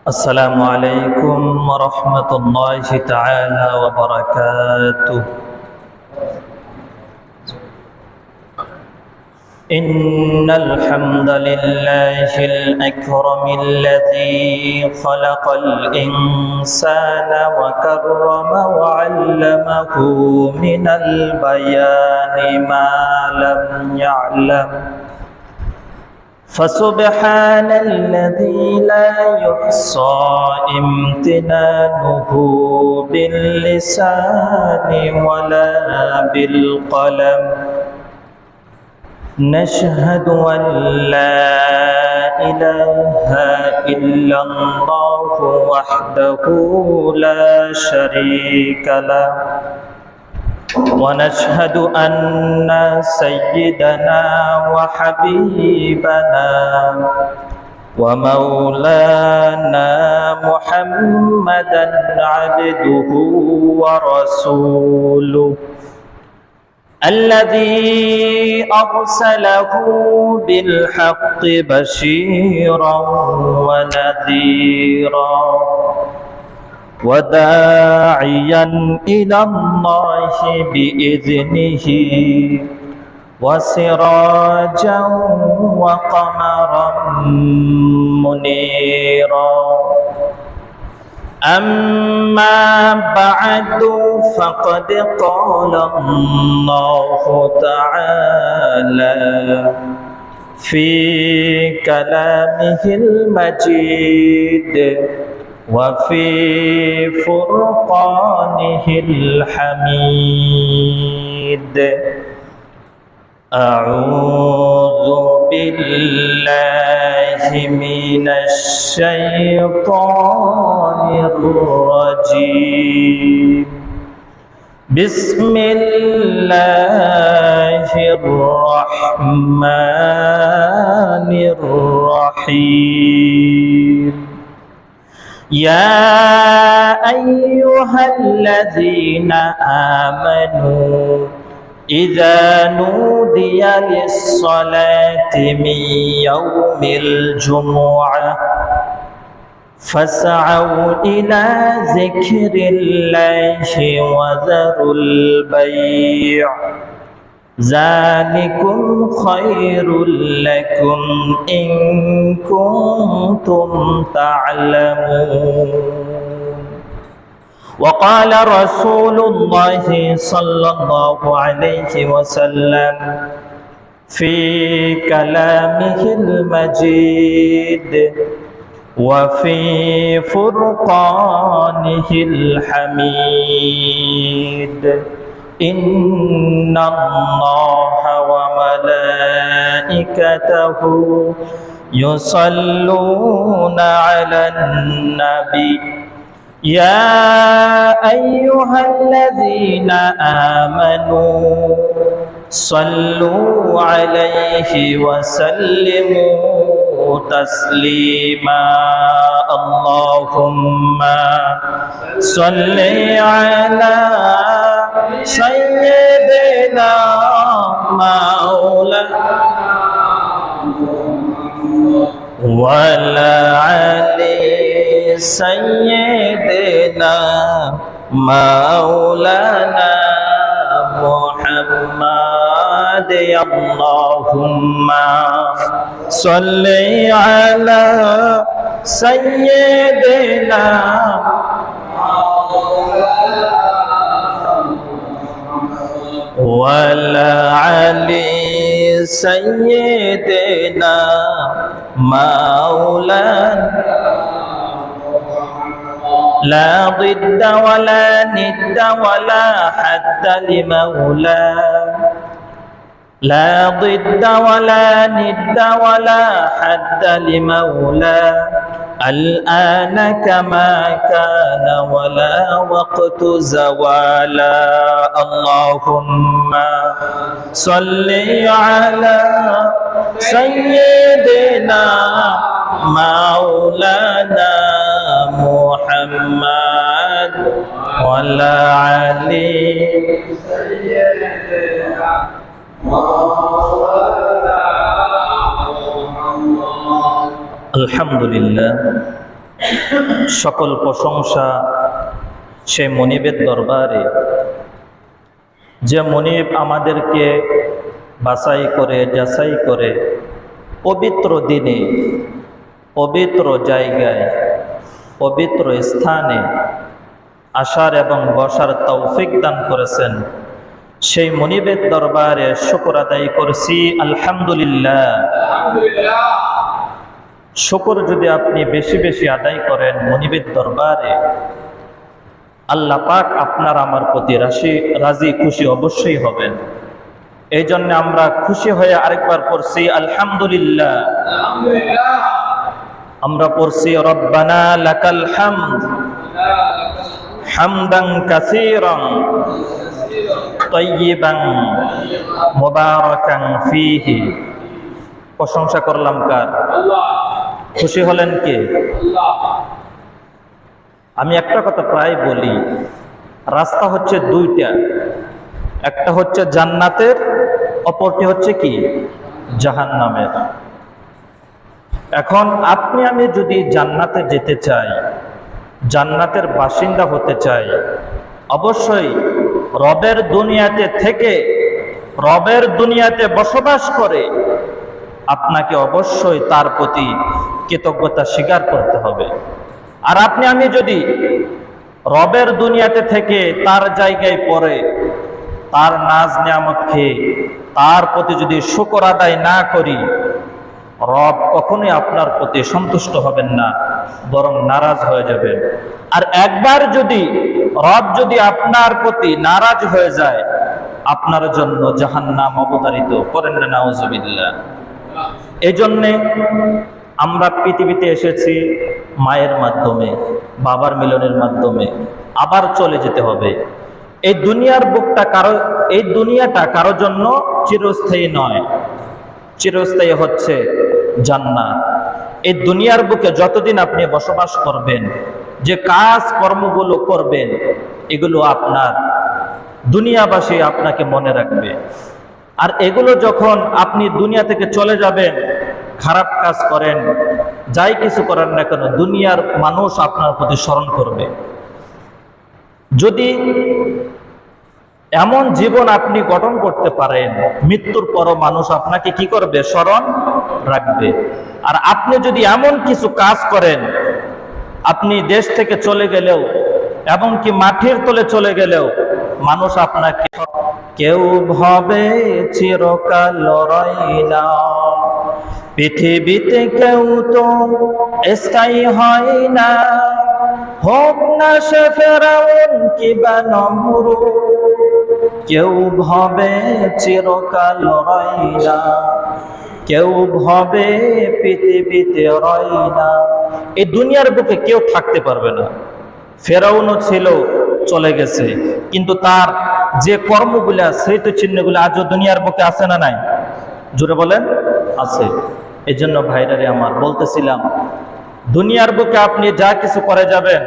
السلام عليكم ورحمة الله تعالى وبركاته. إن الحمد لله الأكرم الذي خلق الإنسان وكرم وعلمه من البيان ما لم يعلم، فسبحان الذي لا يحصى امتنانه باللسان ولا بالقلم. نشهد أن لا إله إلا الله وحده لا شريك له، ونشهد أن سيدنا وحبيبنا ومولانا محمدا عبده ورسوله الذي أرسله بالحق بشيرا ونذيرا وداعيا إلى الله بإذنه وسراجا وقمرا منيرا. أما بعد فقد قال الله تعالى في كلامه المجيد وفي فرقانه الحميد. أعوذ بالله من الشيطان الرجيم. بسم الله الرحمن الرحيم. يا أيها الذين آمنوا إذا نودي للصلاة من يوم الجمعة فاسعوا إلى ذكر الله وذروا البيع، ذلكم خير لكم إن كنتم تعلمون. وقال رسول الله صلى الله عليه وسلم في كلامه المجيد وفي فرقانه الحميد: إن الله وملائكته يصلون على النبي يا أيها الذين آمنوا صلوا عليه وسلموا تسليما. اللهم صل على سيدنا مولانا وعلى آله سيدنا مولانا محمد. اللهم صل على سيدنا وعلى آله سيدنا مولانا لا ضد ولا ند ولا حد لمولاه، لا ضد ولا ند ولا حد لمولاه، الآن كما كان ولا وقت زوالا. اللهم صل على سيدنا مولانا محمد وعلى آله سيدنا مولانا الحمدلillah, সকল প্রশংসা সে মনিবের দরবারে, যে মনিব আমাদেরকে বাছাই করে যাচাই করে পবিত্র দিনে, পবিত্র জায়গায়, পবিত্র স্থানে আসার এবং বসার তৌফিক দান করেছেন। সেই মনিবের দরবারে শুকর আদায় করছি, আলহামদুলিল্লাহ। শুকর যদি আপনি বেশি বেশি আদায় করেন মনিবের দরবারে, আল্লাহ পাক আপনার আমার প্রতি রাজি খুশি অবশ্যই হবেন। এই জন্য আমরা খুশি হয়ে আরেকবার পড়ছি আলহামদুলিল্লাহ। আমরা পড়ছি রব্বানা লাকাল হামদ হামদান কাসীরান তাইয়িবান মুবারাকান ফীহি। প্রশংসা করলাম কার? খুশি হলেন কে? আমি একটা কথা প্রায় বলি, রাস্তা হচ্ছে দুইটা, একটা হচ্ছে জান্নাতের, অপরটি হচ্ছে কি জাহান্নামের। এখন আপনি আমি যদি জান্নাতে যেতে চাই, জান্নাতের বাসিন্দা হতে চাই, অবশ্যই রবের দুনিয়াতে থেকে, রবের দুনিয়াতে বসবাস করে আপনাকে অবশ্যই তার প্রতি কৃতজ্ঞতা স্বীকার করতে হবে। আর আপনি আমি যদি রবের দুনিয়াতে থেকে তার জায়গায় পড়ে, তার নাজ নিয়ামত খেয়ে তার প্রতি যদি শুকর আদায় না করি, রব কখনোই আপনার প্রতি সন্তুষ্ট হবেন না, বরং নারাজ হয়ে যাবেন। আর একবার যদি রব যদি আপনার প্রতি নারাজ হয়ে যায়, আপনার জন্য জাহান্নাম অবধারিত। করেন না নাউজুবিল্লাহ। এই জন্যে আমরা পৃথিবীতে এসেছি মায়ের মাধ্যমে, বাবার মিলনের মাধ্যমে, আবার চলে যেতে হবে। এই দুনিয়ার বুকটা এই দুনিয়াটা কারো জন্য চিরস্থায়ী নয়, চিরস্থায়ী হচ্ছে জান্নাত। এই দুনিয়ার বুকে যতদিন আপনি বসবাস করবেন, যে কাজ কর্মগুলো করবেন, এগুলো আপনার দুনিয়াবাসী আপনাকে মনে রাখবে। আর এগুলো যখন আপনি দুনিয়া থেকে চলে যাবেন, খারাপ কাজ করেন, যাই কিছু করেন না কেন, দুনিয়ার মানুষ আপনার প্রতি স্মরণ করবে। যদি এমন জীবন আপনি গঠন করতে পারেন, মৃত্যুর পরও মানুষ আপনাকে কি করবে? স্মরণ রাখবে। আর আপনি যদি এমন কিছু কাজ করেন, আপনি দেশ থেকে চলে গেলেও, এমনকি মাটির তলে চলে গেলেও মানুষ আপনাকে, কেউ ভাবে চিরকাল রইনা পৃথিবীতে, কেউ তো স্থায়ী হয় না, হোক না সে ফেরাউন কিবা নমরুদ, কেউ ভাবে চিরকাল রইনা, কেউ ভাবে পৃথিবীতে রইনা। এই দুনিয়ার বুকে কেউ থাকতে পারবে না। ফেরাউনও ছিল, চলে গেছে, কিন্তু তার যে কর্মগুলা, সেই তো চিহ্নগুলো আজও দুনিয়ার বুকে আছে না নাই? জোরে বলেন, আছে। এই জন্য ভাইরারে আমার বলতেছিলাম, দুনিয়ার বুকে আপনি যা কিছু করে যাবেন,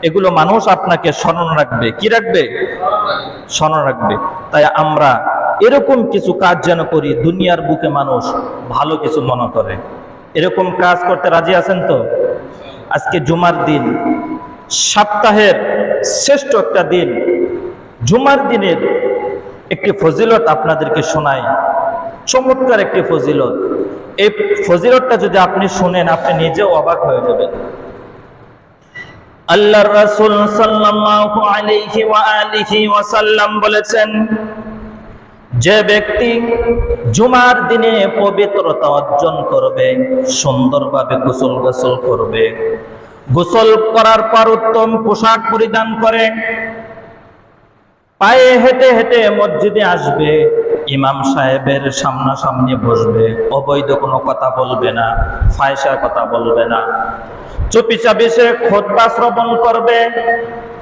এগুলো মানুষ আপনাকে স্মরণ রাখবে। কি রাখবে? স্মরণ রাখবে। তাই আমরা এরকম কিছু কাজ যেন করি, দুনিয়ার বুকে মানুষ ভালো কিছু মনে করে। এরকম কাজ করতে রাজি আছেন তো? আজকে জুমার দিন, সপ্তাহের শ্রেষ্ঠ একটা দিন, জুমার দিনের একটি ফজিলত আপনাদেরকে শোনাই, চমৎকার একটি ফজিলত। এই ফজিলতটা যদি আপনি শুনেন, আপনি নিজেও অবাক হয়ে যাবেন। আল্লাহর রাসূল সাল্লাল্লাহু আলাইহি ওয়া আলিহি ওয়াসাল্লাম বলেছেন, যে ব্যক্তি জুমার দিনে পবিত্রতা অর্জন করবে, সুন্দরভাবে গোসল করবে, গোসল করার পর উত্তম পোশাক পরিধান করে পায়ে হেঁটে হেঁটে মসজিদে আসবে, ইমাম সাহেবের সামনাসামনি বসবে, অবৈধ কোনো কথা বলবে না, ফায়সা কথা বলবে না, চুপিচাপি সে খুতবা শ্রবণ করবে।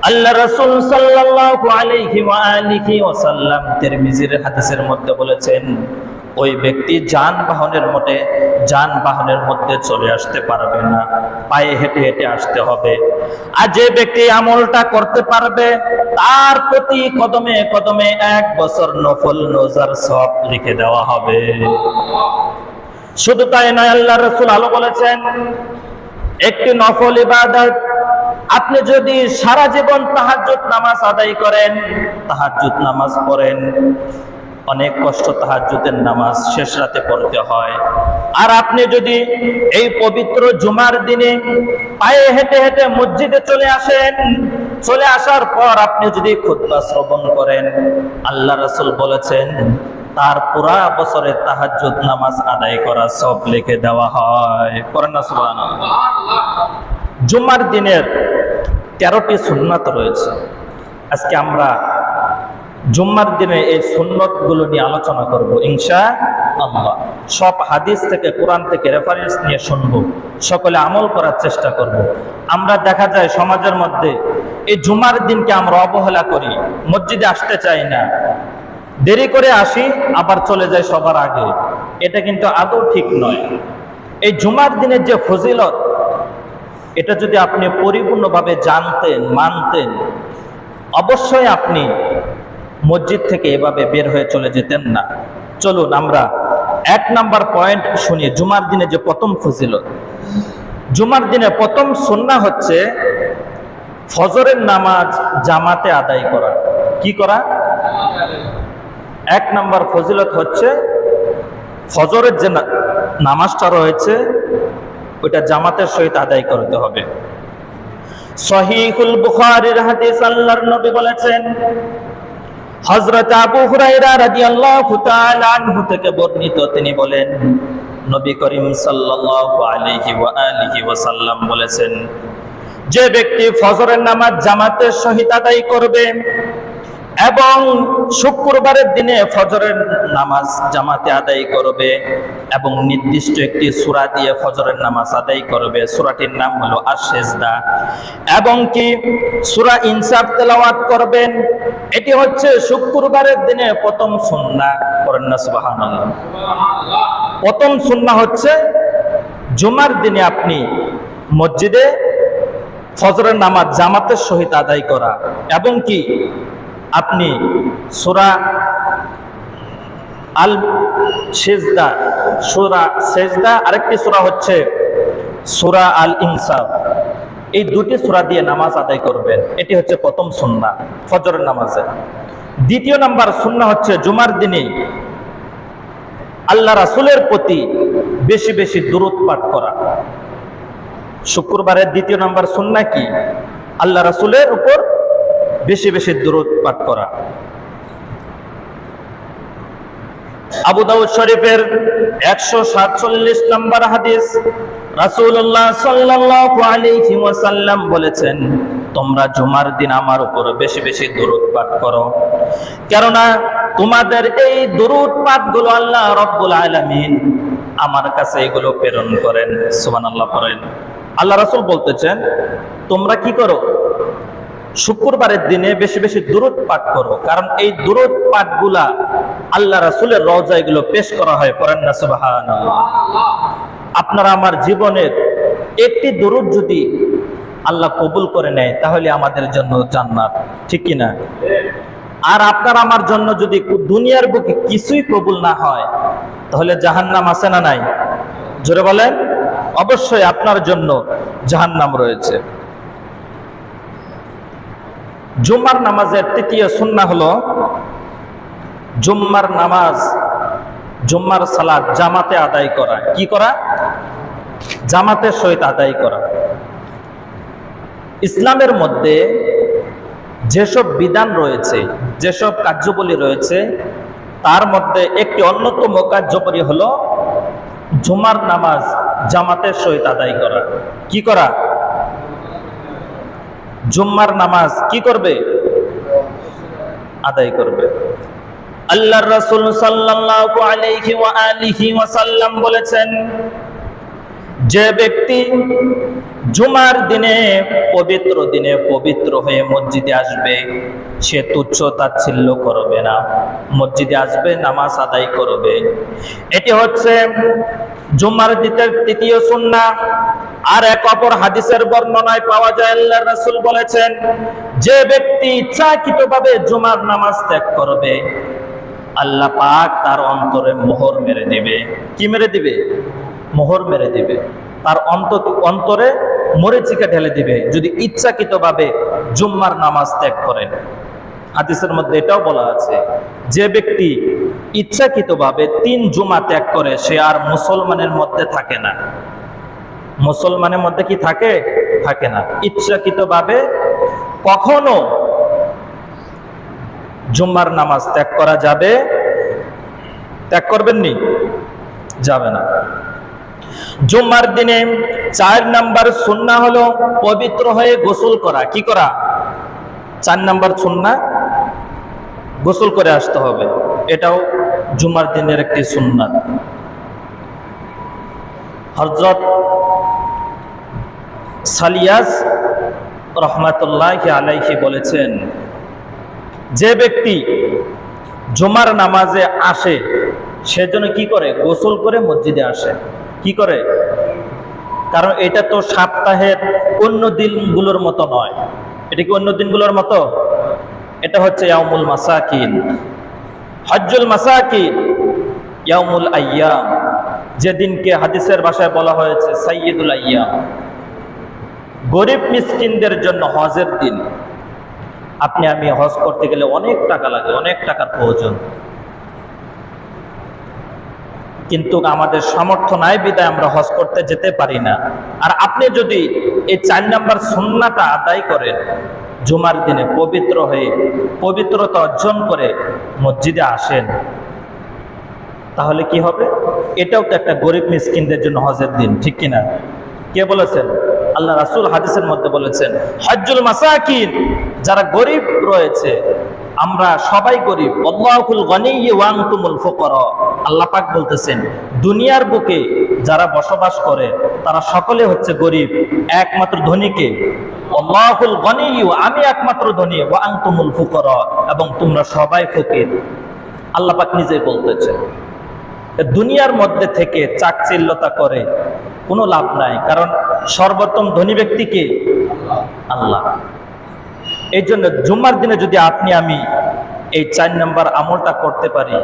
আল্লাহ রাসূল সাল্লাল্লাহু আলাইহি ওয়া আলিহি ওয়াসাল্লাম তিরমিজির হাদিসের মধ্যে বলেছেন, ওই ব্যক্তি যানবাহনের মধ্যে চলে আসতে পারবে না, পায়ে হেঁটে হেঁটে আসতে হবে। আর যে ব্যক্তি আমলটা করতে পারবে, তার প্রতি কদমে কদমে 1 বছর নফল রোজার সওয়াব লিখে দেওয়া হবে। শুধু তাই নয়, আল্লাহ রাসূল আলো বলেছেন, একটি নফল ইবাদত। আপনি যদি সারা জীবন তাহাজ্জুদ নামাজ আদায় করেন, তাহাজ্জুদ নামাজ পড়েন, অনেক কষ্ট তাহাজ্জুদের নামাজ শেষ রাতে পড়তে হয়। আর আপনি যদি এই পবিত্র জুমার দিনে পায়ে হেঁটে হেঁটে মসজিদে চলে আসেন, চলে আসার পর আপনি যদি খুতবা শ্রবণ করেন, আল্লাহ রাসূল বলেছেন তার পুরা বছরের তাহাজ্জুদ নামাজ আদায় করা সব লিখে দেওয়া হয়। করেন না সুবহানাল্লাহ। জুমার দিনের 13টি সুন্নাত রয়েছে। আজকে আমরা জুম্মার দিনে এই সুন্নতগুলো নিয়ে আলোচনা করব ইনশাআল্লাহ। সব হাদিস থেকে, কোরআন থেকে রেফারেন্স নিয়ে শুনব, সকলে আমল করার চেষ্টা করব। আমরা দেখা যায় সমাজের মধ্যে এই জুমার দিনকে আমরা অবহেলা করি, মসজিদে আসতে চাই না, দেরি করে আসি আবার চলে যাই সবার আগে। এটা কিন্তু আদৌ ঠিক নয়। এই জুমার দিনের যে ফজিলত, এটা যদি আপনি পরিপূর্ণভাবে জানতেন, মানতেন, অবশ্যই আপনি মসজিদ থেকে এভাবে বের হয়ে চলে যেতেন না। চলুন আমরা 1 নাম্বার পয়েন্ট শুনি। জুমার দিনে যে প্রথম ফজিলত, জুমার দিনে প্রথম সুন্নাহ হচ্ছে ফজরের নামাজ জামাতে আদায় করা। কি করা? 1 নাম্বার ফজিলত হচ্ছে ফজরের যে নামাজটা রয়েছে ওইটা জামাতের সহিত আদায় করতে হবে। সহিহুল বুখারীর হাদিস, আল্লাহর নবী বলেছেন, হযরত আবু হুরায়রা রাদিয়াল্লাহু তাআলা আনহু থেকে বর্ণিত, তিনি বলেন নবী করিম সাল্লাল্লাহু আলাইহি ওয়া আলিহি ওয়াসাল্লাম বলেছেন, যে ব্যক্তি ফজরের নামাজ জামাতের সহিত আদায় করবে এবং শুক্রবারের দিনে ফজরের নামাজ জামাতে আদায় করবে এবং নির্দিষ্ট একটি সূরা দিয়ে ফজরের নামাজ আদায় করবে, সূরাটির নাম হলো আশ-সিজদা, এবং কি সূরা ইনসাফ তেলাওয়াত করবেন, এটি হচ্ছে শুক্রবারের দিনে প্রথম সুন্নাহ। করেন না সুবহানাল্লাহ। প্রথম সুন্নাহ হচ্ছে জুমার দিনে আপনি মসজিদে ফজরের নামাজ জামাতের সহিত আদায় করা এবং কি আপনি সূরা আল সিজদা, সূরা সিজদা, আরেকটি সূরা হচ্ছে সূরা আল ইনসাফ, এই দুটি সূরা দিয়ে নামাজ আদায় করবেন। এটি হচ্ছে প্রথম সুন্নাহ ফজরের নামাজে। দ্বিতীয় নাম্বার সুন্নাহ হচ্ছে জুমার দিনে আল্লাহ রাসূলের প্রতি বেশি বেশি দুরূদ পাঠ করা। শুক্রবারের দ্বিতীয় নাম্বার সুন্নাহ কি? আল্লাহ রাসূলের উপর বেশি বেশি দুরূদ পাঠ করা। আবু দাউদ শরীফের 147 নম্বর হাদিস, রাসূলুল্লাহ সাল্লাল্লাহু আলাইহি ওয়াসাল্লাম বলেছেন, তোমরা জুমার দিন আমার উপর বেশি বেশি দুরূদ পাঠ করো, কেননা তোমাদের এই দুরূদ পাঠগুলো আল্লাহ রাব্বুল আলামিন আমার কাছে এগুলো প্রেরণ করেন। সুবহানাল্লাহ পড়েন। আল্লাহ রাসূল বলতেছেন তোমরা কি করো? শুক্রবারের দিনে বেশি বেশি দুরূদ পাঠ করো, কারণ এই দুরূদ পাঠগুলা আল্লাহ রাসূলের রওজায় এগুলো পেশ করা হয়। পড়েন না সুবহানাল্লাহ। আপনারা আমার জীবনের একটি দুরূদ যদি আল্লাহ কবুল করে নেয় তাহলে আমাদের জন্য জান্নাত, ঠিক কি না? আর আপনার আমার জন্য যদি দুনিয়ার বুকে কিছুই কবুল না হয় তাহলে জাহান্নাম আছে না নাই? জোরে বলেন। অবশ্যই আপনার জন্য জাহান্নাম রয়েছে। জুম্মার নামাজের তৃতীয় সুন্নাহ হলো জুম্মার নামাজ, জুম্মার সালাত জামাতে আদায় করা। কি করা? জামাতের সহিত আদায় করা। ইসলামের মধ্যে যেসব বিধান রয়েছে, যেসব কার্যাবলী রয়েছে, তার মধ্যে একটি অন্যতম কার্যাবলী হলো জুমার নামাজ জামাতের সহিত আদায় করা। কি করা? জুম্মার নামাজ কি করবে? আদায় করবে। আল্লাহর রাসূল সাল্লাল্লাহু আলাইহি ওয়া আলিহি ওয়াসাল্লাম বলেছেন, যে ব্যক্তি জুমার দিনে পবিত্র হয়ে মসজিদে আসবে, সে তুচ্ছ তাচ্ছিল্য করবে না, মসজিদে আসবে, নামাজ আদায় করবে। এটি হচ্ছে জুমার দিনের তৃতীয় সুন্নাহ। আর এক অপর হাদিসের বর্ণনায় পাওয়া যায় আল্লাহর রাসূল বলেছেন, যে ব্যক্তি ইচ্ছাকৃতভাবে জুমার নামাজ ত্যাগ করবে, আল্লাহ পাক তার অন্তরে মোহর মেরে দিবে। কি মেরে দিবে? মোহর মেরে দিবে। তার অন্তরে মরিচিকা ঢেলে দিবে যদি ইচ্ছাকৃতভাবে জুম্মার নামাজ ত্যাগ করেন। হাদিসের মধ্যে এটাও বলা আছে, যে ব্যক্তি ইচ্ছাকৃতভাবে 3 জুমা ত্যাগ করে সে আর মুসলমানের মধ্যে থাকে না। মুসলমানের মধ্যে কি থাকে? থাকে না। ইচ্ছাকৃতভাবে কখনো জুম্মার নামাজ ত্যাগ করা যাবে? ত্যাগ করবেননি? যাবে না। জুম্মার দিনে 4 নাম্বার সুন্নাহ হলো পবিত্র হয়ে গোসল করা। কি করা? 4 নাম্বার সুন্নাহ, গোসল করে আসতে হবে। এটাও জুম্মার দিনের একটি সুন্নাত। হযরত সালিয়াস রহমাতুল্লাহি আলাইহি বলেছেন, যে ব্যক্তি জুমার নামাজে আসে সেজন্য কি করে? গোসল করে মসজিদে আসে। কি করে? কারণ এটা তো সপ্তাহের অন্য দিনগুলোর মতো নয়। এটা কি অন্য দিনগুলোর মতো? এটা হচ্ছে ইয়াউমুল মাসাকিন, হজ্জুল মাসাকিন, ইয়াউমুল আইয়াম, যেদিনকে হাদিসের ভাষায় বলা হয়েছে সাইয়্যিদুল আইয়াম, গরিব মিসকিনদের জন্য হজের দিন। আপনি আমি হজ করতে গেলে অনেক টাকা লাগে, অনেক টাকার প্রয়োজন, কিন্তু আমাদের সামর্থ্য নাই বিধায় আমরা হজ করতে যেতে পারি না। আর আপনি যদি এই 4 নাম্বার সুন্নাহটা আদায় করেন, জুমার দিনে পবিত্র হয়ে পবিত্রতা অর্জন করে মসজিদে আসেন, তাহলে কি হবে? এটাও তো একটা গরিব মিসকিনদের জন্য হজের দিন, ঠিক কিনা? কে বলেছেন? আল্লাহ রাসূল হাদিসের মধ্যে বলেছেন, হজ্জুল মাসাকিন, যারা গরিব রয়েছে, আমরা সবাই গরিব, আল্লাহুল গনিয়্যু ওয়া আনতুমুল ফুকারা। আল্লাহ পাক বলতেছেন, দুনিয়ার বুকে যারা বসবাস করে তারা সকলে হচ্ছে গরিব, একমাত্র ধনীকে আল্লাহুল গনিয়্যু, আমি একমাত্র ধনী, ওয়া আনতুমুল ফুকারা, এবং তোমরা সবাই ফকির। আল্লাহ পাক নিজেই বলতেছেন। দুনিয়ার মধ্যে থেকে চাকচিল্যতা করে কোনো লাভ নাই, কারণ সর্বোত্তম ধনী ব্যক্তিকে আল্লাহ। এই জন্য জুম্মার দিনে যদি আপনি আমি এই 4 নাম্বার আমলটা করতে পারি,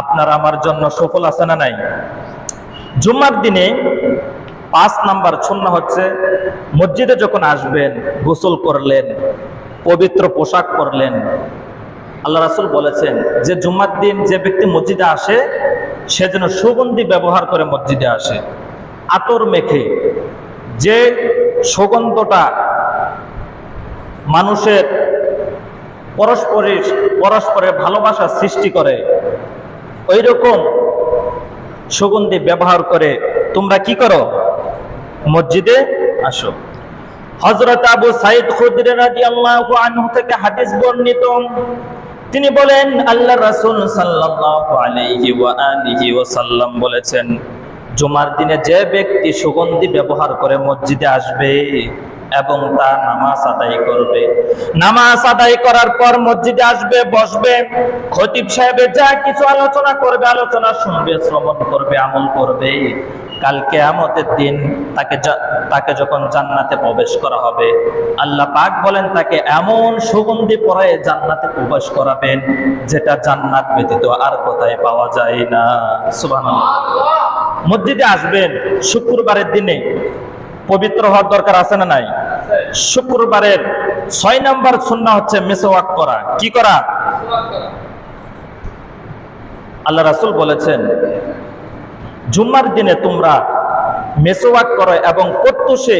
আপনার আমার জন্য সফল আছে না নাই? জুম্মার দিনে 5 নাম্বার সুন্নাহ হচ্ছে, মসজিদে যখন আসবেন গোসল করলেন, পবিত্র পোশাক পরলেন। আল্লাহ রাসূল বলেছেন যে জুম্মার দিন যে ব্যক্তি মসজিদে আসে সে যেন সুগন্ধি ব্যবহার করে মসজিদে আসে, আতর মেখে। যে সুগন্ধটা মানুষের পরস্পরের ভালোবাসা সৃষ্টি করে, ওই রকম সুগন্ধি ব্যবহার করে তোমরা কি করো? মসজিদে আসো। হযরত আবু সাঈদ খুদরি রাদিয়াল্লাহু আনহু থেকে হাদিস বর্ণিত, তিনি বলেন আল্লাহ রাসূল সাল্লাল্লাহু আলাইহি ওয়া আলিহি ওয়াসাল্লাম বলেছেন, জুমার দিনে যে ব্যক্তি সুগন্ধি ব্যবহার করে মসজিদে আসবে এবং তা নামাজ আদায় করবে, নামাজ আদায় করার পর মসজিদে আসবে, বসবে, খতিব সাহেব যা কিছু আলোচনা করবে, আলোচনা শুনবে, শ্রবণ করবে, আমল করবে, কাল কিয়ামতের দিন তাকে যখন জান্নাতে প্রবেশ করা হবে, আল্লাহ পাক বলেন তাকে এমন সুগন্ধি পরায়ে জান্নাতে প্রবেশ করাবেন যেটা জান্নাত ব্যতীত আর কোথায় পাওয়া যায় না। সুবহানাল্লাহ। মসজিদে আসবেন শুক্রবারের দিনে, পবিত্র হওয়ার দরকার আছে না নাই? শুক্রবারের 6 নাম্বার সুন্নাহ হচ্ছে মিসওয়াক করা। কি করা? আল্লাহ রাসূল বলেছেন, জুম্মার দিনে তোমরা মিসওয়াক করো এবং প্রত্যুষে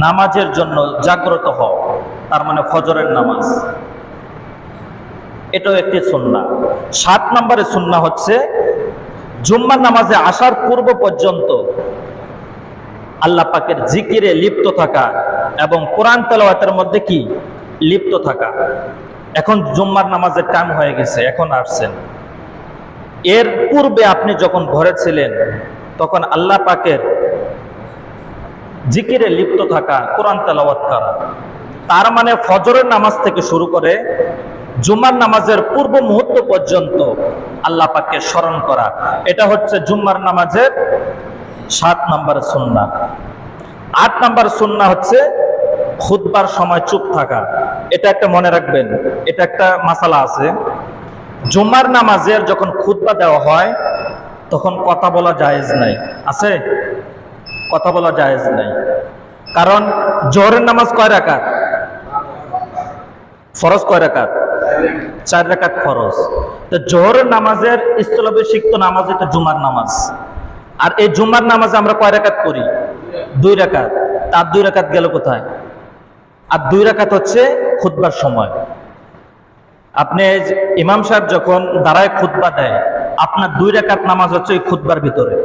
নামাজের জন্য জাগ্রত হও, তার মানে ফজরের নামাজ। এটাও একটি সুন্নাহ। 7 নম্বরের সুন্নাহ হচ্ছে জুম্মার নামাজে আসার পূর্ব পর্যন্ত আল্লাহ পাকের জিকিরে লিপ্ত থাকা এবং কোরআন তেলাওয়াতের মধ্যে কি লিপ্ত থাকা। এখন জুম্মার নামাজের টাইম হয়ে গেছে, এখন আসছেন, এর পূর্বে আপনি যখন ঘরে ছিলেন তখন আল্লাহ পাকের জিকিরে লিপ্ত থাকা, কোরআন তেলাওয়াত করা, তার মানে ফজরের নামাজ থেকে শুরু করে জুম্মার নামাজের পূর্ব মুহূর্ত পর্যন্ত আল্লাহ পাককে স্মরণ করা। এটা হচ্ছে জুম্মার নামাজের 7 নম্বরের সুন্নাহ। 8 নম্বর সুন্নাহ হচ্ছে খুতবার সময় চুপ থাকা। এটা একটা মনে রাখবেন, এটা একটা মাসালা আছে। জুম্মার নামাজের যখন খুতবা দেওয়া হয় তখন কথা বলা জায়েজ নাই। আছে? কথা বলা জায়েজ নাই। কারণ জোহরের নামাজ কয় রাকাত? ফরজ কয় রাকাত? 4 রাকাত ফরজ। তো জোহরের নামাজের স্থলাভিষিক্ত নামাজ এটা জুমার নামাজ। আর এই জুমার নামাজে আমরা কয় রাকাত করি? 2 রাকাত। তার 2 রাকাত গেল কোথায়? আর 2 রাকাত হচ্ছে খুতবার সময়। আপনি ইমাম সাহেব যখন দাঁড়ায় খুতবা দেয়, আপনার 2 রাকাত নামাজ হচ্ছে ওই খুতবার ভিতরে।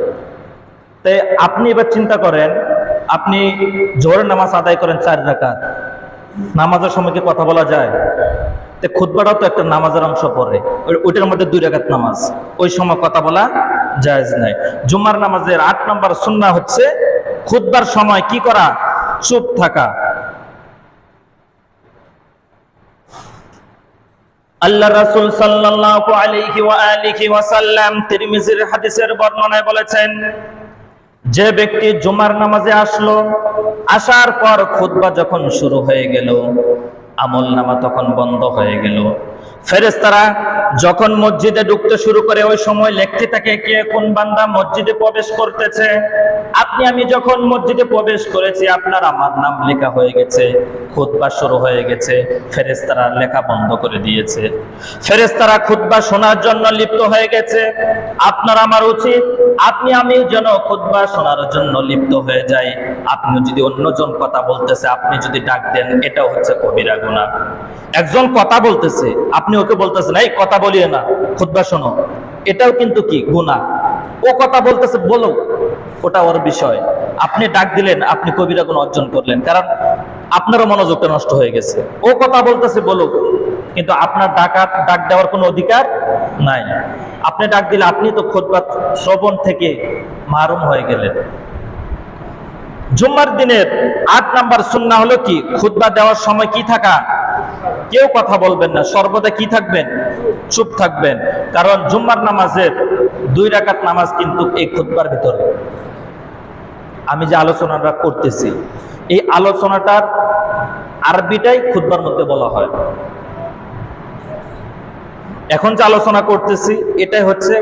তাই আপনি এবার চিন্তা করেন, আপনি জোহরের নামাজ আদায় করেন 4 রাকাত, নামাজের সময় কি কথা বলা যায়? তো খুতবাটাও তো একটা নামাজের অংশ পড়ে, ওইটার মধ্যে 2 রাকাত নামাজ, ওই সময় কথা বলা জায়েজ নাই। জুমার নামাজের 8 নম্বর সুন্নাহ হচ্ছে খুতবার সময় কি করা? চুপ থাকা। আল্লাহ রাসূল সাল্লাল্লাহু আলাইহি ওয়া আলিহি ওয়াসাল্লাম তিরমিজির হাদিসের বর্ণনায় বলেছেন, যে ব্যক্তি জুমার নামাজে আসলো, আসার পর খুতবা যখন শুরু হয়ে গেল, আমলনামা তখন বন্ধ হয়ে গেল। ফেরেশতারা যখন মসজিদে ঢুকতে শুরু করে, ওই সময় লিখতে থাকে কে কোন বান্দা মসজিদে প্রবেশ করতেছে। আপনি আমি যখন মসজিদে প্রবেশ করেছি, আপনার আমার নাম লেখা হয়ে গেছে, খুতবা শুরু হয়ে গেছে, ফেরেশতারা লেখা বন্ধ করে দিয়েছে। ফেরেশতারা খুতবা শোনার জন্য লিপ্ত হয়ে গেছে। আপনার আমার উচিত আপনি আমি যেন খুতবা শোনার জন্য লিপ্ত হয়ে যাই। আপনি যদি অন্যজন কথা বলতেছে, আপনি যদি ডাক দেন, এটাও হচ্ছে কবিরা গুনাহ। একজন কথা বলতেছে, আপনি ওকে বলতেছেন এই কথা বলিয়ে না, খুতবা শোনো, এটাও কিন্তু কি গুনাহ। ও কথা বলতেছে, বলো, ওটা ওর বিষয়। আপনি ডাক দিলেন, আপনি কবিরা গুনাহ অর্জন করলেন, কারণ আপনারও মনোযোগটা নষ্ট হয়ে গেছে। ও কথা বলতেছে, বলো, কিন্তু আপনার ডাক দেওয়ার কোনো অধিকার নাই। আপনি ডাক দিলে আপনি তো খুতবা শ্রবণ থেকে মাহরুম হয়ে গেলেন। জুম্মার দিনের 8 নাম্বার সুন্নাহ হলো কি? খুতবা দেওয়ার সময় কি থাকা? কেউ কথা বলবেন না, সর্বদা কি থাকবেন? চুপ থাকবেন। কারণ জুম্মার নামাজের 2 রাকাত নামাজ কিন্তু এই খুতবার ভিতরে। আমি যে আলোচনাটা করতেছি, এই আলোচনাটার আরবিটাই খুতবার মধ্যে বলা হয়। এখন যে আলোচনা করতেছি, এটাই হচ্ছে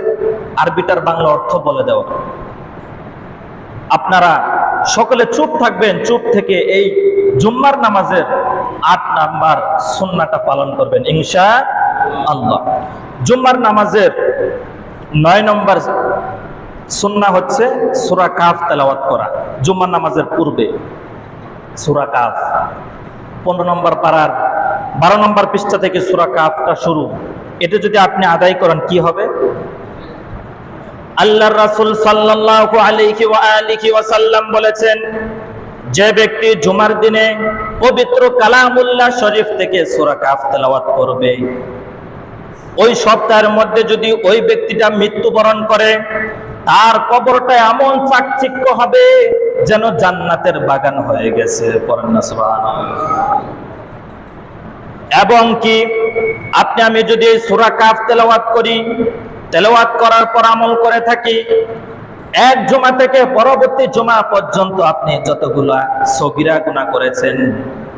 আরবিটার বাংলা অর্থ বলে দেওয়া। আপনারা সকলে চুপ থাকবেন, চুপ থেকে এই জুম্মার নামাজের 8 নাম্বার সুন্নাহটা পালন করবেন ইনশাআল্লাহ। জুম্মার নামাজের 9 নম্বর সুন্নাহ হচ্ছে সূরা কাফ তেলাওয়াত করা। জুম্মার নামাজের পূর্বে সূরা কাফ 15 নম্বর পারার 12 নম্বর পৃষ্ঠা থেকে সূরা কাফটা শুরু। এটা যদি আপনি আদায় করেন কি হবে? আল্লাহর রাসূল সাল্লাল্লাহু আলাইহি ওয়া আলিহি ওয়াসাল্লাম বলেছেন, যে ব্যক্তি জুমার দিনে পবিত্র কালামুল্লাহ শরীফ থেকে সূরা কাফ তেলাওয়াত করবে, ওই সপ্তাহের মধ্যে যদি ওই ব্যক্তিটা মৃত্যুবরণ করে, তার কবরটা এমন চাকচিক্য হবে যেন জান্নাতের বাগান হয়ে গেছে। পড়েন না সুবহানাল্লাহ। এবং কি আপনি আমি যদি সূরা কাফ তেলাওয়াত করি, তেলাওয়াত করার পর আমল করে থাকি, এক জুমা থেকে পরবর্তী জুমা পর্যন্ত আপনি যতগুলা সগীরা গুনাহ করেছেন,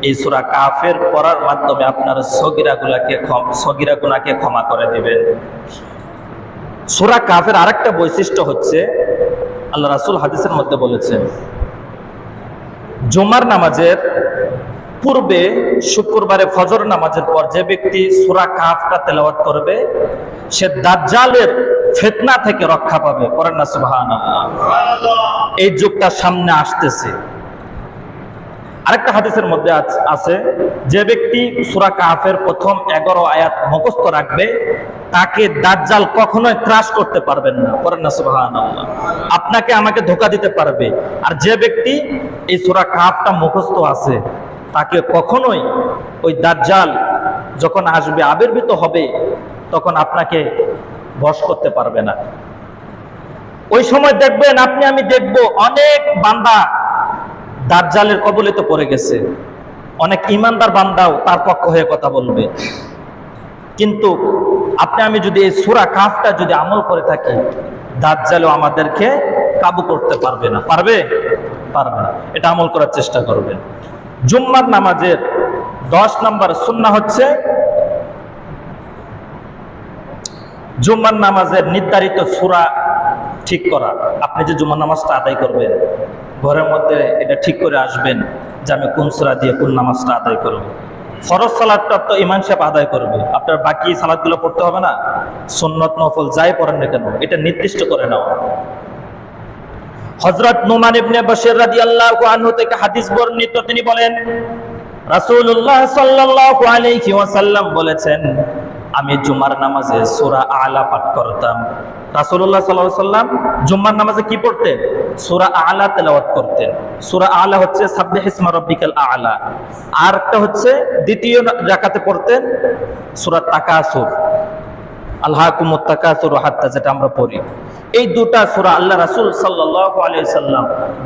এই সূরা কাফের পড়ার মাধ্যমে আপনার সগীরা গুনাহকে ক্ষমা করে দিবেন। সূরা কাফের আরেকটা বৈশিষ্ট্য হচ্ছে, আল্লাহ রাসূল হাদিসের মধ্যে বলেছেন, জুমার নামাজের পূর্বে শুক্রবারে ফজর নামাজের পর যে ব্যক্তি সূরা কাফটা তেলাওয়াত করবে, সে দাজ্জালের ফিতনা থেকে রক্ষা পাবে। পড়েন না সুবহানাল্লাহ। এই যুগটা সামনে আসতেছে। আরেকটা হাদিসের মধ্যে আছে, যে ব্যক্তি সূরা কাফের প্রথম 11 আয়াত মুখস্থ রাখবে, তাকে দাজ্জাল কখনোই ত্রাস করতে পারবেন না। পড়েন না সুবহানাল্লাহ। আপনাকে আমাকে ধোঁকা দিতে পারবে। আর যে ব্যক্তি এই সূরা কাফটা মুখস্থ আছে, তাকে কখনোই ওই দাজ্জাল যখন আসবে, আবির্ভূত হবে, তখন আপনাকে বশ করতে পারবে না। ওই সময় দেখবেন, আপনি আমি দেখব, অনেক বান্দা দাজ্জালের কবলিতে পড়ে গেছে। অনেক ইমানদার বান্দাও তার পক্ষ হয়ে কথা বলবে। কিন্তু আপনি আমি যদি এই সূরা কাফটা যদি আমল করে থাকি, দাজ্জালও আমাদেরকে কাবু করতে পারবে না। পারবে? পারবে না। এটা আমল করার চেষ্টা করবেন। জুম্মার নামাজের 10 নম্বর সুন্নাহ হচ্ছে জুম্মার নামাজের নির্ধারিত সূরা ঠিক করা। আপনি যে জুম্মার নামাজটা আদায় করবেন, ঘরের মধ্যে এটা ঠিক করে আসবেন যে আমি কোন সূরা দিয়ে কোন নামাজটা আদায় করব। ফরজ সালাতটা তো ইমাম সাহেব আদায় করবে, আপনার বাকি সালাতগুলো পড়তে হবে না। সুন্নত নফল যাই পড়েন না কেন এটা নির্দিষ্ট করে নাও। হযরত নুমান ইবনে বাশির রাদিয়াল্লাহু আনহু থেকে হাদিস বর্ণিত, তিনি বলেন রাসূলুল্লাহ সাল্লাল্লাহু আলাইহি ওয়াসাল্লাম বলেছেন, আমি জুমার নামাজে সূরা আলা পাঠ করতাম। রাসূলুল্লাহ সাল্লাল্লাহু আলাইহি ওয়াসাল্লাম জুমার নামাজে কি পড়তেন? সূরা আলা তেলাওয়াত করতেন। সূরা আলা হচ্ছে সাব্বিহ ইসমা রাব্বিকাল আ'লা, আর একটা হচ্ছে দ্বিতীয় রাকাতে পড়তেন সূরা তাকাসুর, আলহাকুমুত তাকাসুর হাত্তা, যেটা আমরা পড়ি। এই দুটা সূরা আল্লাহ রাসূল সাল্লাল্লাহু আলাইহি সাল্লাম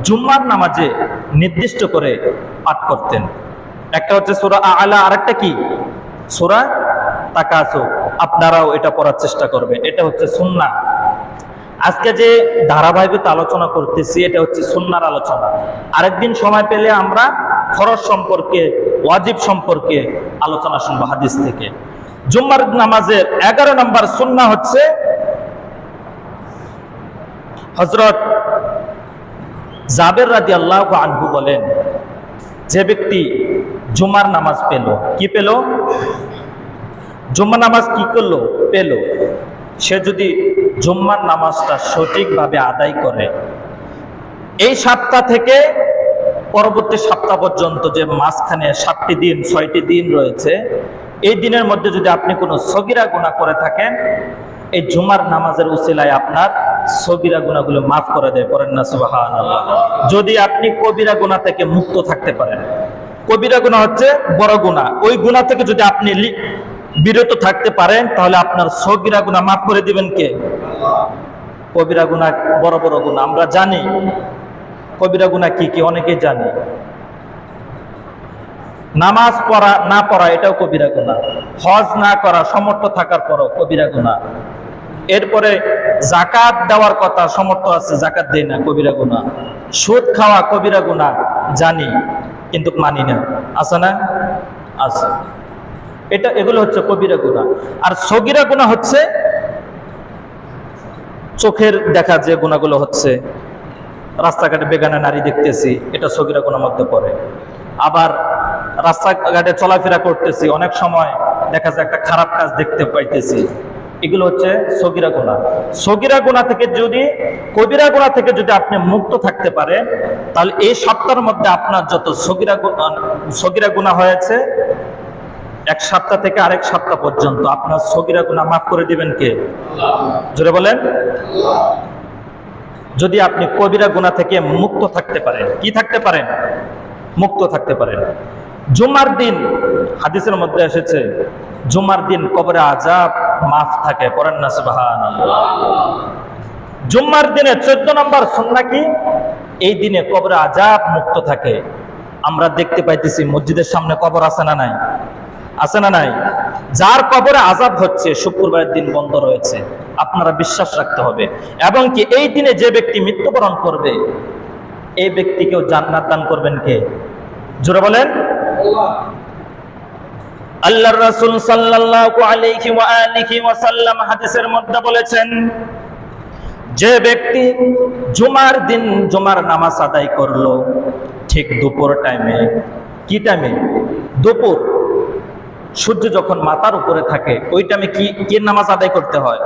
জুমার নামাজে নির্দিষ্ট করে পাঠ করতেন। একটা হচ্ছে সূরা আ'লা, আরেকটা কি? সূরা তাকাসুর। আপনারাও এটা পড়ার চেষ্টা করবেন, এটা হচ্ছে সুন্নাহ। আজকে যে ধারাবাহিকতা আলোচনা করতেছি এটা হচ্ছে সুন্নাহর আলোচনা। আরেকদিন সময় পেলে আমরা ফরজ সম্পর্কে, ওয়াজিব সম্পর্কে আলোচনা শুনবো হাদিস থেকে। জুমার নামাজের 11 নম্বর সুন্নাহ হচ্ছে, হযরত জাবের রাদিয়াল্লাহু আনহু বলেন, যে ব্যক্তি জুমার নামাজ পেল, কি পেল? জুমার নামাজ কি করলো? পেল। সে যদি জুম্মার নামাজটা সঠিকভাবে আদায় করে, এই সপ্তাহ থেকে পরবর্তী সপ্তাহ পর্যন্ত যে মাঝখানে 7টি দিন 6টি দিন রয়েছে, এই দিনের মধ্যে যদি আপনি কোনো সগীরা গুনাহ করে থাকেন, এই জুমার নামাজের উসিলায় আপনার সগীরা গুনাহগুলো মাফ করে দেয়। পড়েন না সুবহানাল্লাহ। যদি আপনি কবিরা গুনাহ থেকে মুক্ত থাকতে পারেন, কবিরা গুনাহ হচ্ছে বড় গুনাহ, ওই গুনাহ থেকে যদি আপনি বিরত থাকতে পারেন, তাহলে আপনার সগীরা গুনাহ মাফ করে দিবেন কে? কবিরা গুনাহ, বড় বড় গুনাহ আমরা জানি। কবিরা গুনাহ কি কি অনেকেই জানি। নামাজ পড়া না পড়া এটাও কবিরা গুনাহ। হজ না করা সামর্থ্য থাকার পরও কবিরা গুনাহ। এরপরে যাকাত দেওয়ার কথা, সামর্থ্য আছে যাকাত দেই না, কবিরা গুনাহ। সুদ খাওয়া কবিরা গুনাহ, জানি কিন্তু মানি না, আছে না? আছে। এগুলো হচ্ছে কবিরা গুনাহ। আর সগীরা গুনাহ হচ্ছে চোখের দেখা যে গুনাহগুলো হচ্ছে, রাস্তাঘাটে বেগানা নারী দেখতেছি, এটা সগীরা গুনাহর মধ্যে পড়ে। আবার রাস্তাঘাটে চলাফেরা করতেছি, অনেক সময় দেখা যায় একটা খারাপ কাজ দেখতে পাইতেছি, এগুলো হচ্ছে সগীরা গুনাহ। সগীরা গুনাহ থেকে যদি, কবিরা গুনাহ থেকে যদি আপনি মুক্ত থাকতে পারেন, তাহলে এই সপ্তাহের মধ্যে আপনার যত সগীরা গুনাহ হয়েছে, এক সপ্তাহ থেকে আরেক সপ্তাহ পর্যন্ত আপনার সগীরা গুনাহ মাফ করে দিবেন কে? জোরে বলেন। যদি আপনি কবিরা গুনাহ থেকে মুক্ত থাকতে পারেন, কি থাকতে পারেন? মুক্ত থাকতে পারেন। জুমার দিন হাদিসের মধ্যে এসেছে, জুমার দিন কবরে আযাব মাফ থাকে। পড়েন না সুবহানাল্লাহ। জুমার দিনে 14 নম্বর সুন্নাহ কি? এই দিনে কবরে আযাব মুক্ত থাকে। আমরা দেখতে পাইতেছি মসজিদের সামনে কবর আছে না নাই? আছে না নাই? যার কবরে আযাব হচ্ছে, শুক্রবারের দিন বন্ধ রয়েছে, আপনারা বিশ্বাস রাখতে হবে। এবং কি এই দিনে যে ব্যক্তি মৃত্যুবরণ করবে, এই ব্যক্তিকেও জান্নাত দান করবেন কে? জোরে বলেন। আল্লাহর রাসূল সাল্লাল্লাহু আলাইহি ওয়া আলিহি ওয়াসাল্লাম হাদিসের মধ্যে বলেছেন, যে ব্যক্তি জুমার দিন জুমার নামাজ আদায় করলো ঠিক দুপুর টাইমে, কি টাইমে? দুপুর, সূর্য যখন মাথার উপরে থাকে, ওই টাইমে কি নামাজ আদায় করতে হয়?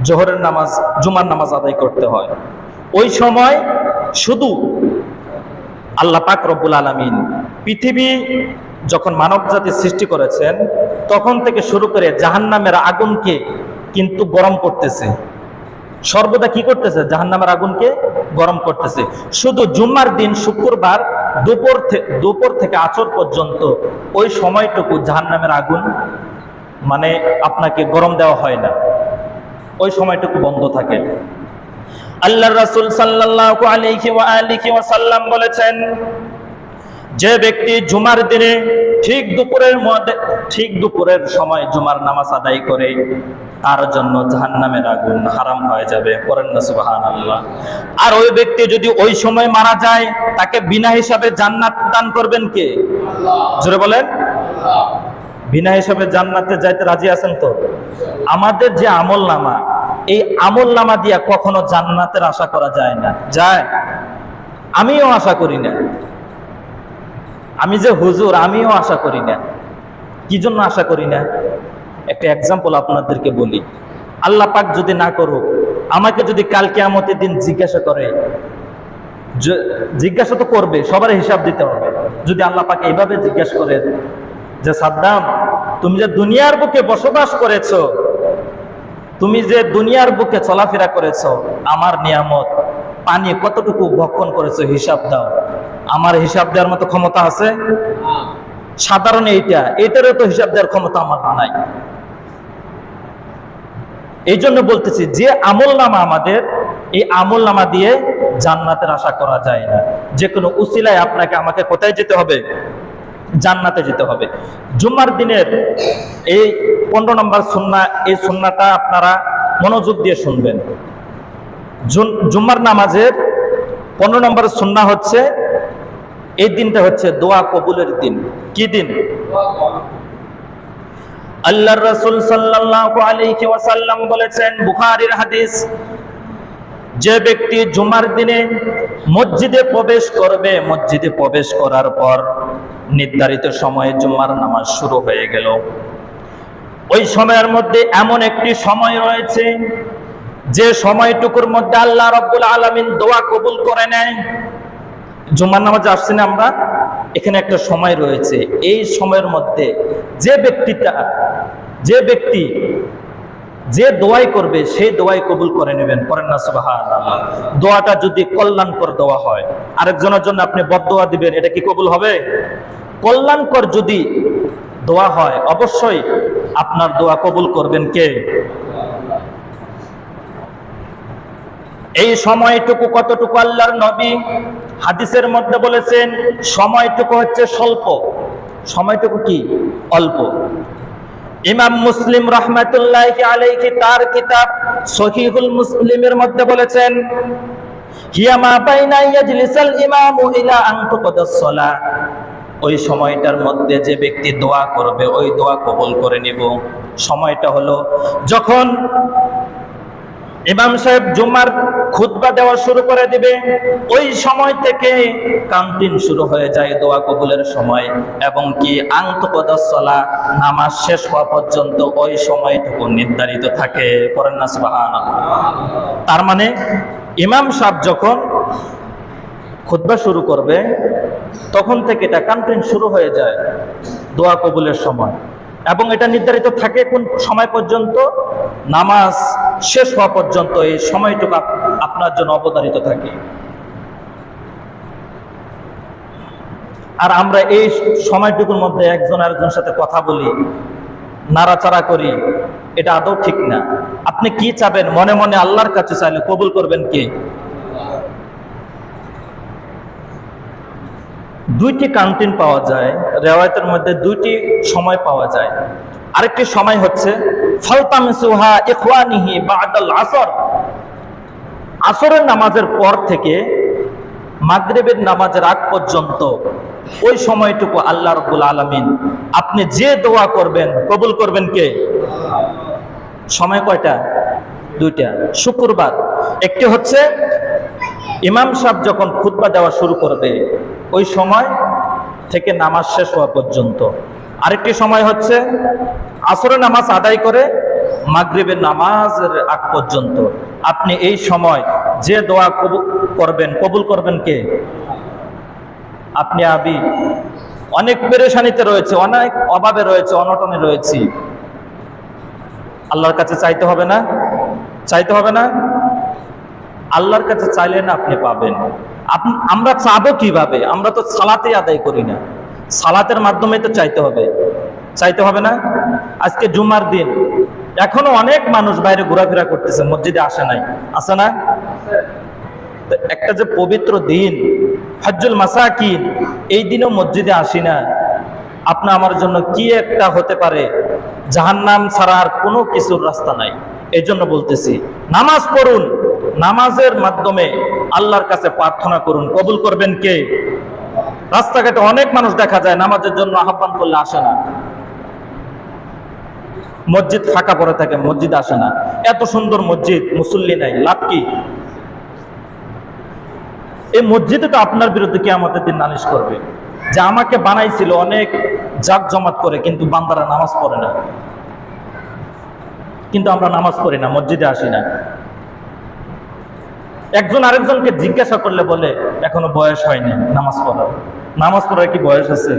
জোহরের নামাজ, জুমার নামাজ আদায় করতে হয়। ওই সময় শুধু আল্লাহ পাক রব্বুল আলামিন পৃথিবী যখন মানব জাতি সৃষ্টি করেছেন, তখন থেকে শুরু করে জাহান্নামের আগুনকে কিন্তু গরম করতেছে। সর্বদা কি করতেছে? জাহান্নামের আগুনকে গরম করতেছে। শুধু জুম্মার দিন শুক্রবার দুপুর থেকে আসর পর্যন্ত ওই সময়টুকু জাহান্নামের আগুন মানে আপনাকে গরম দেওয়া হয় না, ওই সময়টুকু বন্ধ থাকে। আল্লাহর রাসূল সাল্লাল্লাহু আলাইহি ওয়া আলিহি ওয়াসাল্লাম বলেছেন, যে ব্যক্তি জুমার দিনে ঠিক দুপুরের সময় জুমার নামাজ আদায় করে, তার জন্য জাহান্নামের আগুন হারাম হয়ে যাবে। পড়েন না সুবহানাল্লাহ। আর ওই ব্যক্তি যদি ওই সময় মারা যায়, তাকে বিনা হিসাবে জান্নাত দান করবেন কে? জোরে বলেন। বিনা হিসাবে জান্নাতে যাইতে রাজি আছেন তো? আমাদের যে আমল নামা, এই আমল নামা দিয়া কখনো জান্নাতের আশা করা যায় না। যায়? আমিও আশা করি না। আমি যে হুজুর, আমিও আশা করি না। কি জন্য আশা করি না? একটা এক্সাম্পল আপনাদেরকে বলি। আল্লাহ পাক যদি না করুক, আমাকে যদি কাল কিয়ামতের দিন জিজ্ঞাসা করে, জিজ্ঞাসা তো করবে, সবার হিসাব দিতে হবে। যদি আল্লাহ পাক এইভাবে জিজ্ঞাসা করে যে সাদ্দাম, তুমি যে দুনিয়ার বুকে বসবাস করেছো, তুমি যে দুনিয়ার বুকে চলাফেরা করেছো, আমার নিয়ামত পানি কতটুকু ভক্ষণ করেছো হিসাব দাও। আমার হিসাব দেওয়ার মতো ক্ষমতা আছে? সাধারণ এইটারও তো হিসাব দেওয়ার ক্ষমতা আমার নাই। এই জন্য বলতেছি, যে আমল নামা আমাদের, এই আমল নামা দিয়ে জান্নাতের আশা করা যায় না। যে কোনো উসিলায় আপনাকে আমাকে কোথায় যেতে হবে? জান্নাতে যেতে হবে। জুম্মার দিনের এই 15 নম্বর সুন্নাহ, এই সুন্নাহটা আপনারা মনোযোগ দিয়ে শুনবেন। জুম্মার নামাজের 15 নম্বর সুন্নাহ হচ্ছে, এই দিনটা হচ্ছে দোয়া কবুলের দিন। কি দিন? আল্লাহর রাসূল সাল্লাল্লাহু আলাইহি ওয়াসাল্লাম বলেছেন, বুখারীর হাদিস, যে ব্যক্তি জুমার দিনে মসজিদে প্রবেশ করবে, মসজিদে প্রবেশ করার পর নির্ধারিত সময়ে জুমার নামাজ শুরু হয়ে গেল, ওই সময়ের মধ্যে এমন একটি সময় রয়েছে যে সময়টুকুর মধ্যে আল্লাহ রাব্বুল আলামিন দোয়া কবুল করে নেয়। জুমার নামাজে আসছি না আমরা, এখানে একটা সময় রয়েছে। এই সময়ের মধ্যে যে ব্যক্তি যে দোয়াই করবে, সেই দোয়াই কবুল করে নেবেন। করেন না সুবহানাল্লাহ? দোয়াটা যদি কল্যাণকর দোয়া হয়, আরেকজনের জন্য আপনি বদদোয়া দিবেন, এটা কি কবুল হবে? কল্যাণকর যদি দোয়া হয়, অবশ্যই আপনার দোয়া কবুল করবেন কে? এই সময়টুকু কতটুকু? আল্লাহর নবী হাদিসের মধ্যে বলেছেন, সময়টুকু হচ্ছে স্বল্প। সময়টুকু কি? অল্প। ইমাম মুসলিম রাহমাতুল্লাহি আলাইহি তার কিতাব সহিহুল মুসলিমের মধ্যে বলেছেন, হিয়া মা বাইনা ইয়াজলিসাল ইমামু ইলা আন তুকদাস সালাহ। ওই সময়টার মধ্যে যে ব্যক্তি দোয়া করবে, ওই দোয়া কবুল করে নিব। সময়টা হলো যখন ইমাম সাহেব জুমার খুতবা দেওয়া শুরু করে দিবে, ওই সময় থেকে কাউন্টিং শুরু হয়ে যায় দোয়া কবুলের সময়, এবং কি আনতুকদাস সালাহ, নামাজ শেষ হওয়া পর্যন্ত ওই সময়টুকু নির্ধারিত থাকে। করেন না সুবহানাল্লাহ? তার মানে ইমাম সাহেব যখন খুতবা শুরু করবে, তখন থেকে এটা কাউন্টিং শুরু হয়ে যায় দোয়া কবুলের সময়, এবং এটা নির্ধারিত থাকে কোন সময় পর্যন্ত? নামাজ শেষ হওয়া পর্যন্ত এই সময়টুকু আপনার জন্য অবধারিত থাকে। আর আমরা এই সময়টুকুর মধ্যে একজন আরেকজনের সাথে কথা বলি, নাড়াচাড়া করি, এটা আদৌ ঠিক না। আপনি কি চাবেন? মনে মনে আল্লাহর কাছে চাইলে কবুল করবেন কে? দুইটি কাউন্টিং পাওয়া যায়, রিওয়ায়াতের মধ্যে দুইটি সময় পাওয়া যায়। আরেকটি সময় হচ্ছে ফালতামিসুহা ইখওয়ানিহি বাদাল আসর। আসরের নামাজের পর থেকে মাগরিবের নামাজের আগ পর্যন্ত ওই সময়টুকু আল্লাহ রাব্বুল আলামিন আপনি যে দোয়া করবেন কবুল করবেন কে? সময় কয়টা? দুইটা। শুক্রবার একটি হচ্ছে ইমাম সাহেব যখন খুতবা দেওয়া শুরু করবে, ওই সময় থেকে নামাজ শেষ হওয়া পর্যন্ত। আরেকটি সময় হচ্ছে আসরের নামাজ আদায় করে মাগরিবের নামাজের আগ পর্যন্ত। আপনি এই সময় যে দোয়া কবুল করবেন কে? আপনি আমি অনেক পেরেশানিতে রয়েছে, অনেক অভাবে রয়েছে, অনটনে রয়েছি, আল্লাহর কাছে চাইতে হবে না? চাইতে হবে না? আল্লাহর কাছে চাইলে না আপনি পাবেন। আমরা চাবো কিভাবে? আমরা তো সালাতে আদায় করি না, সালাতের মাধ্যমে তো চাইতে হবে। চাইতে হবে না? আজকে জুমার দিন, এখনো অনেক মানুষ বাইরে ঘোরাফেরা করতেছে, মসজিদে আসে নাই, আসে না? একটা যে পবিত্র দিন হজ্জুল মাসাকিন, এই দিনও মসজিদে আসি না, আপনি আমার জন্য কি একটা হতে পারে? জাহান্নাম ছাড়া আর কোনো কিছুর রাস্তা নাই। এই জন্য বলতেছি, নামাজ পড়ুন, নামাজের মাধ্যমে আল্লাহর কাছে প্রার্থনা করুন, কবুল করবেন কে? রাস্তাঘাটে অনেক মানুষ দেখা যায় নামাজের জন্য আহ্বান করলে আসে না, মসজিদ ফাঁকা পড়ে থাকে, মসজিদ আসে না। এত সুন্দর মসজিদ, মুসল্লি নাই, লাভ কি? এই মসজিদে তো আপনার বিরুদ্ধে কিয়ামতের দিন নালিশ করবে যে আমাকে বানাইছিল অনেক জাকজমাত করে, কিন্তু বান্দারা নামাজ পড়ে না। কিন্তু আমরা নামাজ পড়ি না, মসজিদে আসি না। একজন আরেকজনকে জিজ্ঞাসা করলে বলে এখনো বয়স হয়নি নামাজ পড়ার। নামাজ পড়ার কি বয়স আছে?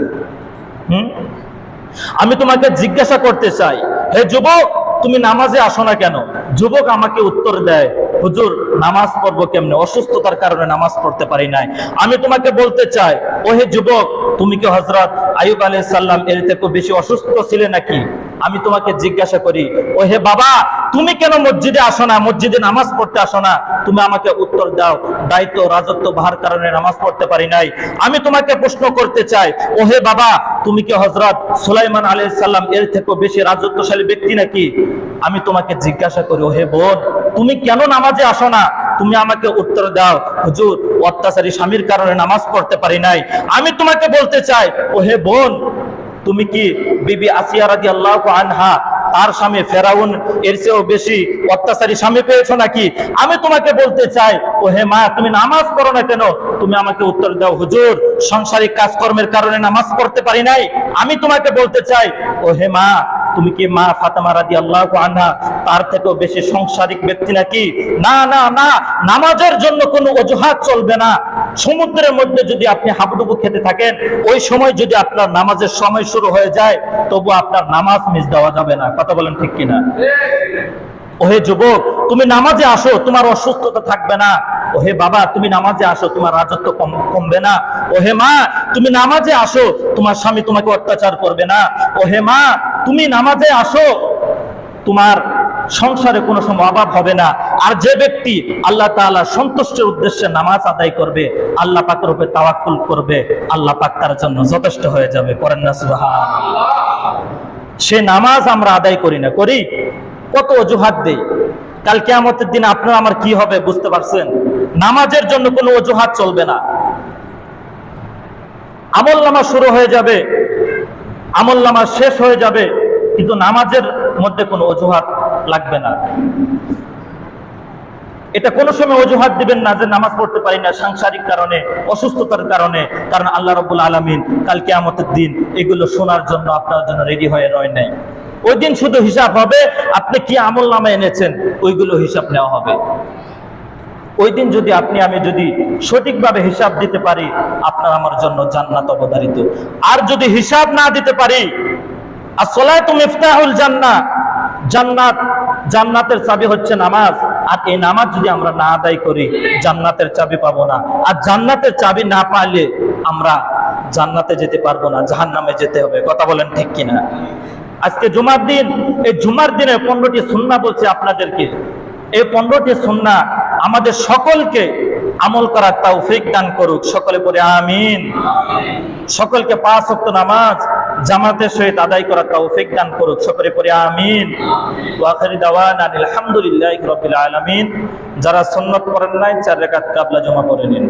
আমি তোমাকে জিজ্ঞাসা করতে চাই, হে যুবক, তুমি নামাজে আসো না কেন? যুবক আমাকে উত্তর দেয়, হুজুর নামাজ পড়বো কেমনে, অসুস্থতার কারণে নামাজ পড়তে পারি নাই। আমি তোমাকে বলতে চাই, ও হে যুবক, তুমি কি হযরত আইয়ুব আলাইহিস সালাম এর থেকে বেশি অসুস্থ ছিলে নাকি? আমি তোমাকে জিজ্ঞাসা করি, ও হে বাবা, তুমি কেন মসজিদে আসো না, মসজিদে নামাজ পড়তে আসো না? তুমি আমাকে উত্তর দাও। দায়িত্ব রাজত্ব বাহার কারণে নামাজ পড়তে পারি নাই। আমি তোমাকে প্রশ্ন করতে চাই, ও হে বাবা, তুমি কি হযরত সুলাইমান আলাইহিস সালাম এর থেকে বেশি রাজত্বশালী ব্যক্তি নাকি? আমি তোমাকে জিজ্ঞাসা করি, ও হে বোন, তুমি কেন নামাজে আসো না? তুমি আমাকে উত্তর দাও, হুজুর অত্যাচারী স্বামীর কারণে নামাজ পড়তে পারি নাই। আমি তোমাকে বলতে চাই, ও হে বোন, তুমি কি বিবি আসিয়া রাদিয়াল্লাহু আনহা তার স্বামী ফেরাউন এর চেয়েও বেশি অত্যাচারী স্বামী পেয়েছো নাকি? আমি তোমাকে বলতে চাই, ও হে মা, তুমি নামাজ পড়ো না কেন? তুমি আমাকে উত্তর দাও, হুজুর সাংসারিক কাজকর্মের কারণে নামাজ পড়তে পারি নাই। আমি তোমাকে বলতে চাই, ও হে মা, তুমি কি মা ফাতেমা রাদিয়াল্লাহু আনহা তার থেকেও বেশি সংসারিক ব্যক্তি নাকি? না না না, নামাজের জন্য কোনো অজুহাত চলবে না। সমুদ্রের মধ্যে যদি আপনি হাবুডুবু খেতে থাকেন, ওই সময় যদি আপনার নামাজের সময় শুরু হয়ে যায়, তবু আপনার নামাজ মিস দেওয়া যাবে না। কথা বলেন ঠিক কিনা? ওহে যুবক, তুমি নামাজে আসো, তোমার অসুস্থতা থাকবে না। ওহে বাবা, তুমি নামাজে আসো, তোমার রাজত্ব কমবে না। ওহে মা, তুমি নামাজে আসো, তোমার স্বামী তোমাকে অত্যাচার করবে না। ওহে মা, তুমি নামাজে আসো, তোমার সংসারে কোনো সময় অভাব হবে না। আর যে ব্যক্তি আল্লাহ তাআলা সন্তুষ্টির উদ্দেশ্যে নামাজ আদায় করবে, আল্লাহ পাকের উপরে তাওয়াক্কুল করবে, আল্লাহ পাক তার জন্য যথেষ্ট হয়ে যাবে। পড়েন না সুবহানাল্লাহ। সে নামাজ আমরা আদায় করি না, করি কত অজুহাত দেই। কাল কিয়ামতের দিন আপনার আমার কি হবে বুঝতে পারছেন? নামাজের জন্য কোনো অজুহাত চলবে না। আমলনামা শুরু হয়ে যাবে, আমলনামা শেষ হয়ে যাবে, কিন্তু নামাজের মধ্যে কোনো অজুহাত লাগবে না। এটা কোনো সময় অজুহাত দিবেন না যে নামাজ পড়তে পারি না সাংসারিক কারণে, অসুস্থতার কারণে। কারণ আল্লাহ রাব্বুল আলামিন কাল কিয়ামতের দিন এগুলো শোনার জন্য আপনার জন্য রেডি হয়ে রয় নাই। ওই দিন শুধু হিসাব হবে, আপনি কি আমলনামা এনেছেন ওইগুলো হিসাব নেওয়া হবে। ওই দিন যদি আপনি আমি যদি সঠিকভাবে হিসাব দিতে পারি, আপনার আমার জন্য জান্নাত অবধারিত। আর যদি হিসাব না দিতে পারি, as-salatu মিফতাহুল জান্নাহ, জান্নাতের চাবি হচ্ছে নামাজ। আর এই নামাজ যদি আমরা না আদায় করি, জান্নাতের চাবি পাবো না। আর জান্নাতের চাবি না পাইলে আমরা জান্নাতে যেতে পারবো না, জাহান্নামে যেতে হবে। কথা বলেন ঠিক কিনা? আজকে জুমার দিন, এই জুমার দিনে 15টি সুন্নাহ বলছে আপনাদেরকে। এই 15টি সুন্নাহ আমাদের সকলকে আমল করার তৌফিক দান করুক। সকলে পড়ে আমিন। সকলকে 5 ওয়াক্ত নামাজ জামাতের সহিত আদায় করার তৌফিক দান করুক। সকলে পড়ে আমিন। ওয়া আখিরু দাওয়ানা আলহামদুলিল্লাহি রাব্বিল আলামিন। যারা সুন্নাত পড়েন নাই 4 রাকাত কাবলা জমা পড়ে নিন।